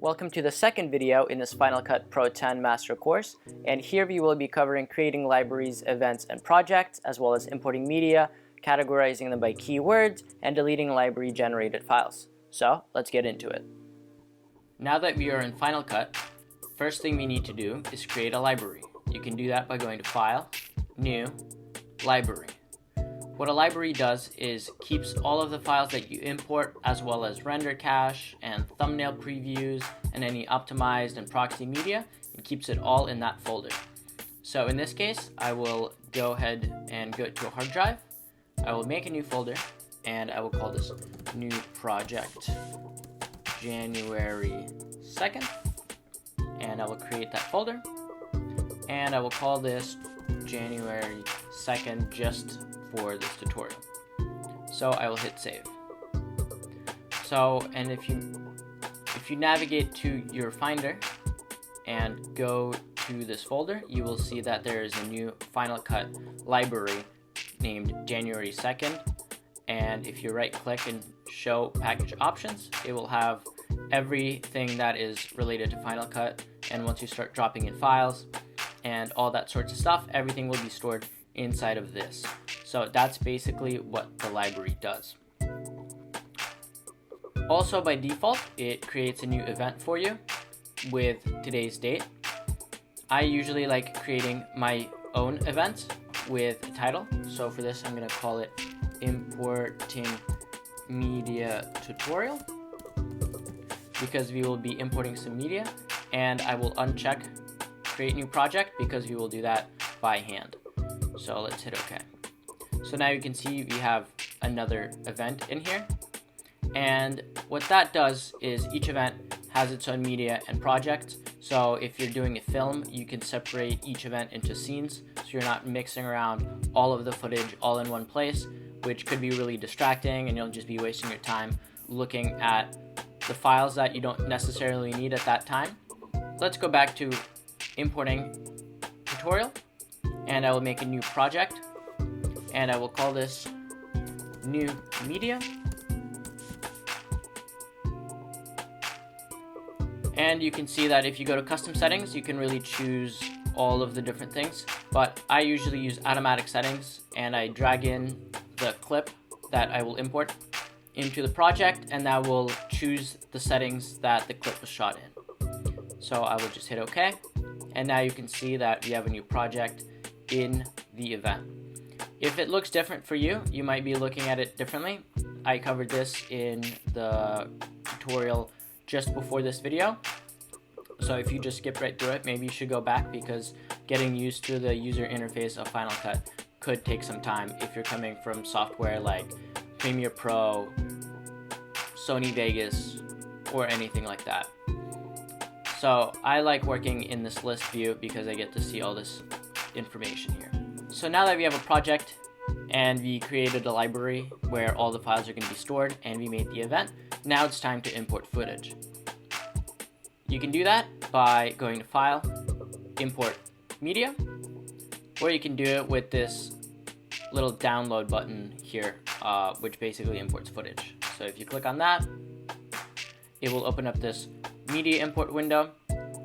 Welcome to the second video in this Final Cut Pro 10 Master course, and here we will be covering creating libraries, events, and projects, as well as importing media, categorizing them by keywords, and deleting library-generated files. So, let's get into it. Now that we are in Final Cut, first thing we need to do is create a library. You can do that by going to File, New, Library. What a library does is keeps all of the files that you import, as well as render cache and thumbnail previews and any optimized and proxy media, and keeps it all in that folder. So in this case, I will go ahead and go to a hard drive. I will make a new folder, and I will call this New Project January 2nd, and I will create that folder, and I will call this January 2nd just for this tutorial. So I will hit save. So, and if you navigate to your Finder and go to this folder, you will see that there is a new Final Cut library named January 2nd. And if you right click and show package options, it will have everything that is related to Final Cut. And once you start dropping in files and all that sorts of stuff, everything will be stored inside of this. So that's basically what the library does. Also, by default, it creates a new event for you with today's date. I usually like creating my own events with a title. So for this, I'm going to call it Importing Media Tutorial, because we will be importing some media, and I will uncheck Create New Project because we will do that by hand. So let's hit OK. So now you can see we have another event in here. And what that does is each event has its own media and project. So if you're doing a film, you can separate each event into scenes, so you're not mixing around all of the footage all in one place, which could be really distracting, and you'll just be wasting your time looking at the files that you don't necessarily need at that time. Let's go back to importing tutorial, and I will make a new project, and I will call this New Media. And you can see that if you go to custom settings, you can really choose all of the different things, but I usually use automatic settings, and I drag in the clip that I will import into the project, and that will choose the settings that the clip was shot in. So I will just hit OK, and now you can see that we have a new project in the event. If it looks different for you, you might be looking at it differently. I covered this in the tutorial just before this video. So if you just skip right through it, maybe you should go back, because getting used to the user interface of Final Cut could take some time if you're coming from software like Premiere Pro, Sony Vegas, or anything like that. So I like working in this list view because I get to see all this information here. So now that we have a project and we created a library where all the files are going to be stored, and we made the event, now it's time to import footage. You can do that by going to File, Import Media, or you can do it with this little download button here, which basically imports footage. So if you click on that, it will open up this media import window,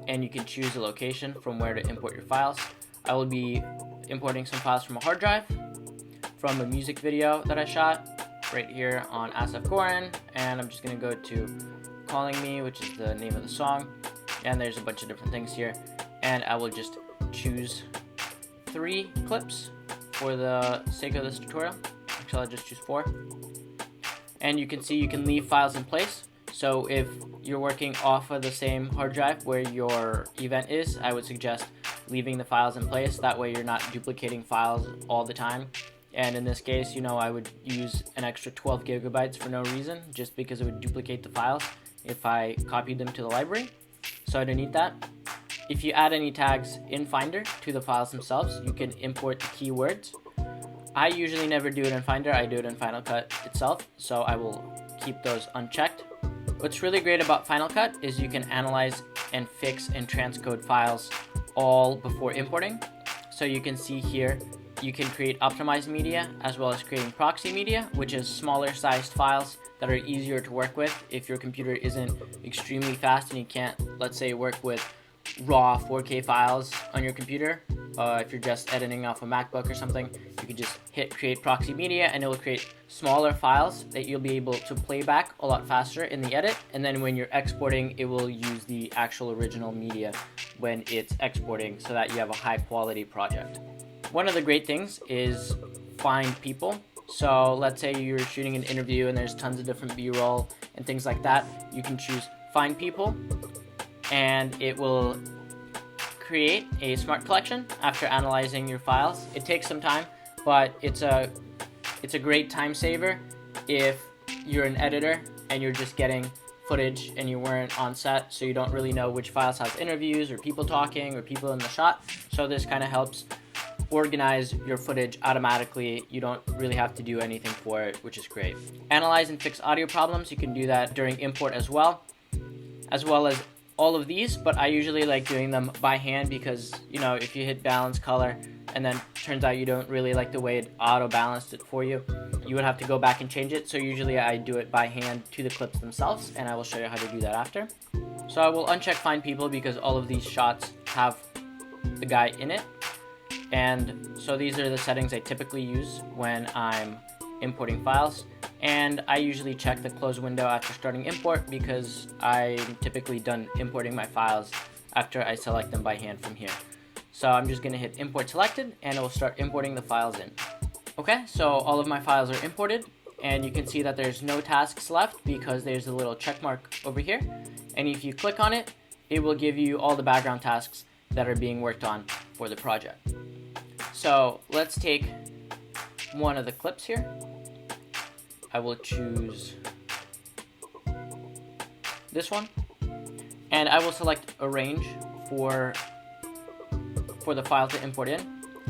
and you can choose a location from where to import your files. I will be importing some files from a hard drive, from a music video that I shot right here on Asaf Gorin, and I'm just going to go to Calling Me, which is the name of the song, and there's a bunch of different things here, and I will just choose 3 clips for the sake of this tutorial. Actually, I'll just choose 4. And you can see you can leave files in place. So if you're working off of the same hard drive where your event is, I would suggest leaving the files in place. That way you're not duplicating files all the time. And in this case, I would use an extra 12 gigabytes for no reason, just because it would duplicate the files if I copied them to the library. So I don't need that. If you add any tags in Finder to the files themselves, you can import the keywords. I usually never do it in Finder, I do it in Final Cut itself, so I will keep those unchecked. What's really great about Final Cut is you can analyze and fix and transcode files all before importing. So you can see here you can create optimized media as well as creating proxy media, which is smaller sized files that are easier to work with if your computer isn't extremely fast and you can't, let's say, work with raw 4K files on your computer. If you're just editing off a MacBook or something, you can just hit create proxy media and it will create smaller files that you'll be able to play back a lot faster in the edit. And then when you're exporting, it will use the actual original media when it's exporting so that you have a high quality project. One of the great things is find people. So let's say you're shooting an interview and there's tons of different B-roll and things like that. You can choose find people and it will create a smart collection after analyzing your files. It takes some time, but it's a great time saver if you're an editor and you're just getting footage and you weren't on set, so you don't really know which files have interviews or people talking or people in the shot. So this kind of helps organize your footage automatically. You don't really have to do anything for it, which is great. Analyze and fix audio problems. You can do that during import as well as all of these, but I usually like doing them by hand because, you know, if you hit balance color and then turns out you don't really like the way it auto balanced it for you, you would have to go back and change it. So usually I do it by hand to the clips themselves, and I will show you how to do that after. So I will uncheck find people because all of these shots have the guy in it. And so these are the settings I typically use when I'm importing files. And I usually check the close window after starting import because I'm typically done importing my files after I select them by hand from here. So I'm just going to hit import selected and it will start importing the files in. Okay, so all of my files are imported and you can see that there's no tasks left because there's a little check mark over here. And if you click on it, it will give you all the background tasks that are being worked on for the project. So let's take one of the clips here. I will choose this one and I will select arrange for the file to import in.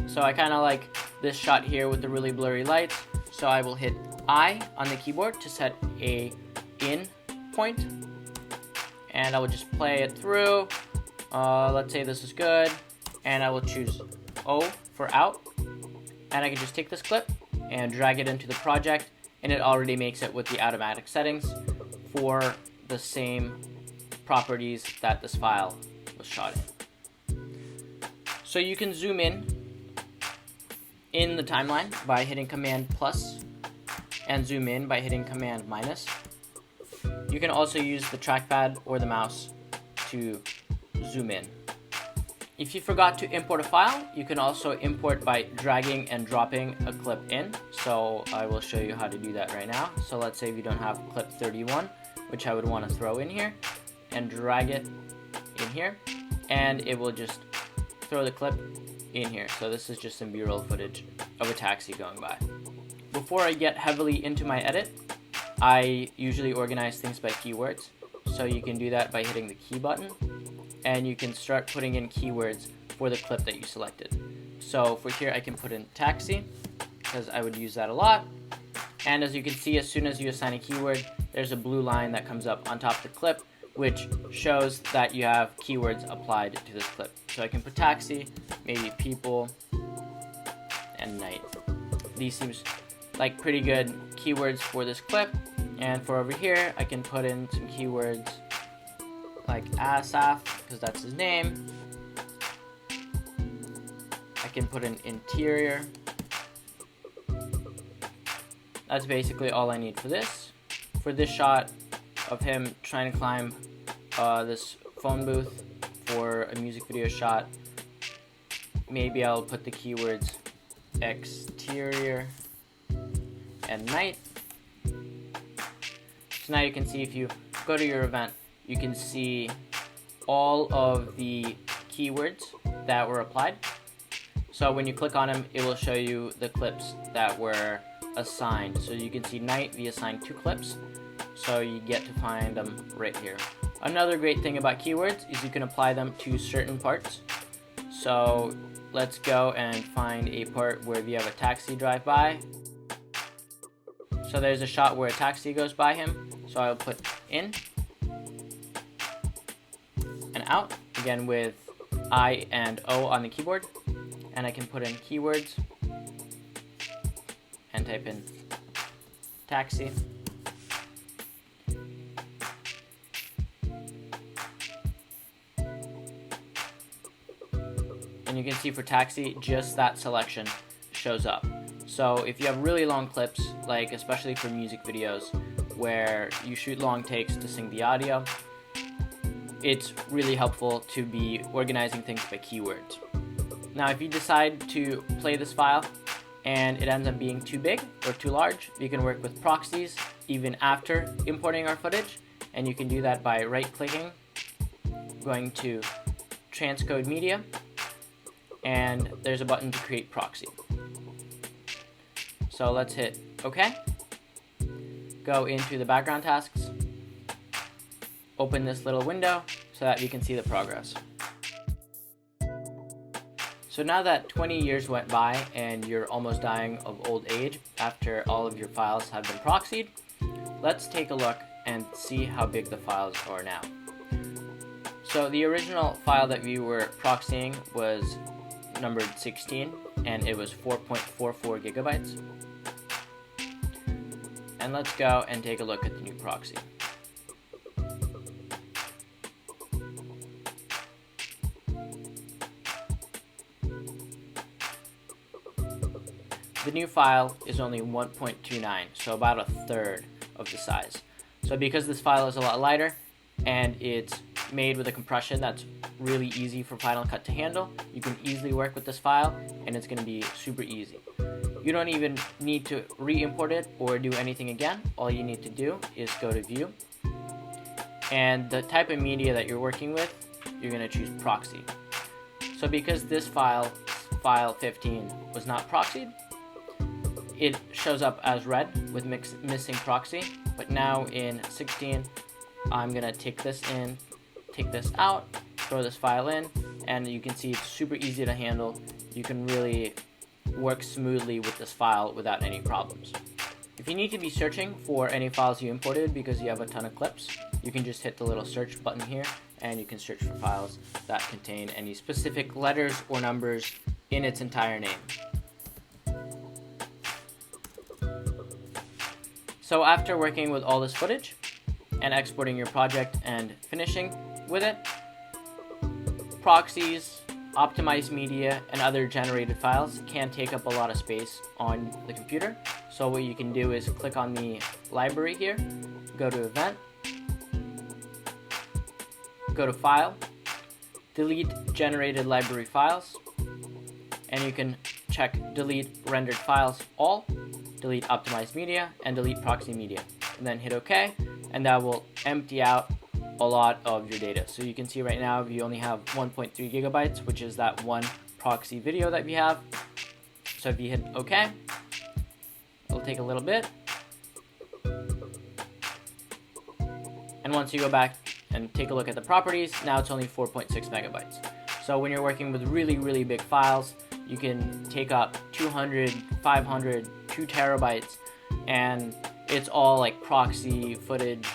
So I kind of like this shot here with the really blurry lights, so I will hit I on the keyboard to set a in point and I will just play it through. Let's say this is good and I will choose O for out, and I can just take this clip and drag it into the project and it already makes it with the automatic settings for the same properties that this file was shot in. So you can zoom in the timeline by hitting Command plus and zoom in by hitting Command minus. You can also use the trackpad or the mouse to zoom in. If you forgot to import a file, you can also import by dragging and dropping a clip in. So I will show you how to do that right now. So let's say we don't have clip 31, which I would want to throw in here, and drag it in here, and it will just throw the clip in here. So this is just some B-roll footage of a taxi going by. Before I get heavily into my edit, I usually organize things by keywords. So you can do that by hitting the key button, and you can start putting in keywords for the clip that you selected. So for here I can put in taxi because I would use that a lot. And as you can see, as soon as you assign a keyword, there's a blue line that comes up on top of the clip which shows that you have keywords applied to this clip. So I can put taxi, maybe people, and night. These seems like pretty good keywords for this clip. And for over here, I can put in some keywords like Asaf, because that's his name. I can put in interior. That's basically all I need for this. For this shot of him trying to climb this phone booth for a music video shot, maybe I'll put the keywords exterior and night. So now you can see, if you go to your event, you can see all of the keywords that were applied. So when you click on them, it will show you the clips that were assigned. So you can see night, we assigned 2 clips. So you get to find them right here. Another great thing about keywords is you can apply them to certain parts. So let's go and find a part where we have a taxi drive by. So there's a shot where a taxi goes by him. So I'll put in and out, again with I and O on the keyboard. And I can put in keywords and type in taxi. And you can see for taxi, just that selection shows up. So if you have really long clips, like especially for music videos, where you shoot long takes to sync the audio, it's really helpful to be organizing things by keywords. Now, if you decide to play this file and it ends up being too big or too large, you can work with proxies even after importing our footage, and you can do that by right-clicking, going to transcode media, and there's a button to create proxy. So let's hit OK. Go into the background tasks, open this little window so that you can see the progress. So now that 20 years went by and you're almost dying of old age after all of your files have been proxied, let's take a look and see how big the files are now. So the original file that we were proxying was numbered 16 and it was 4.44 gigabytes. And let's go and take a look at the new proxy. The new file is only 1.29, so about a third of the size. So because this file is a lot lighter and it's made with a compression that's really easy for Final Cut to handle, you can easily work with this file and it's going to be super easy. You don't even need to re-import it or do anything again. All you need to do is go to View, and the type of media that you're working with, you're going to choose Proxy. So because this file 15, was not proxied, it shows up as red with missing proxy, but now in 16, I'm gonna take this in, take this out, throw this file in, and you can see it's super easy to handle. You can really work smoothly with this file without any problems. If you need to be searching for any files you imported because you have a ton of clips, you can just hit the little search button here and you can search for files that contain any specific letters or numbers in its entire name. So after working with all this footage and exporting your project and finishing with it, proxies, optimized media, and other generated files can take up a lot of space on the computer. So what you can do is click on the library here, go to Event, go to File, delete generated library files, and you can check delete rendered files all, delete optimized media, and delete proxy media, and then hit OK, and that will empty out a lot of your data. So you can see right now you only have 1.3 gigabytes, which is that one proxy video that we have. So if you hit OK, it'll take a little bit, and once you go back and take a look at the properties, now it's only 4.6 megabytes. So when you're working with really big files, you can take up 200, 500, 2 terabytes, and it's all like proxy footage,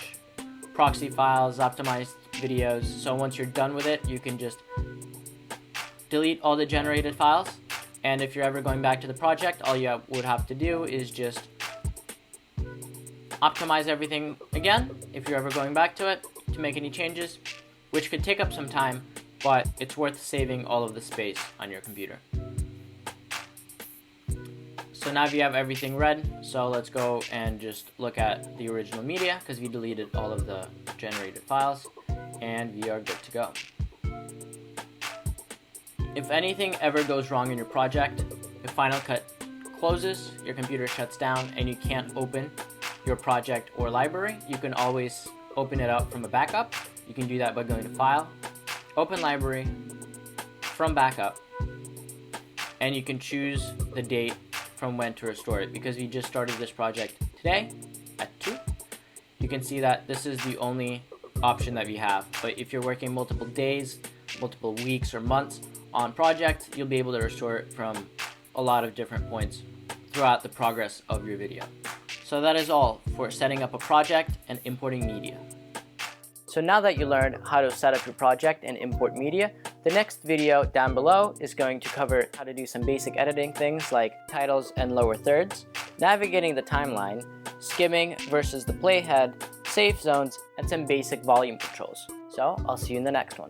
proxy files, optimized videos. So once you're done with it, you can just delete all the generated files, and if you're ever going back to the project, all you would have to do is just optimize everything again if you're ever going back to it to make any changes, which could take up some time, but it's worth saving all of the space on your computer. So now you have everything read, so let's go and just look at the original media because we deleted all of the generated files, and we are good to go. If anything ever goes wrong in your project, if Final Cut closes, your computer shuts down, and you can't open your project or library, you can always open it up from a backup. You can do that by going to File, Open Library, from Backup, and you can choose the date from when to restore it. Because we just started this project today at 2, you can see that this is the only option that we have. But if you're working multiple days, multiple weeks or months on project, you'll be able to restore it from a lot of different points throughout the progress of your video. So that is all for setting up a project and importing media. So now that you learned how to set up your project and import media, the next video down below is going to cover how to do some basic editing things like titles and lower thirds, navigating the timeline, skimming versus the playhead, safe zones, and some basic volume controls. So I'll see you in the next one.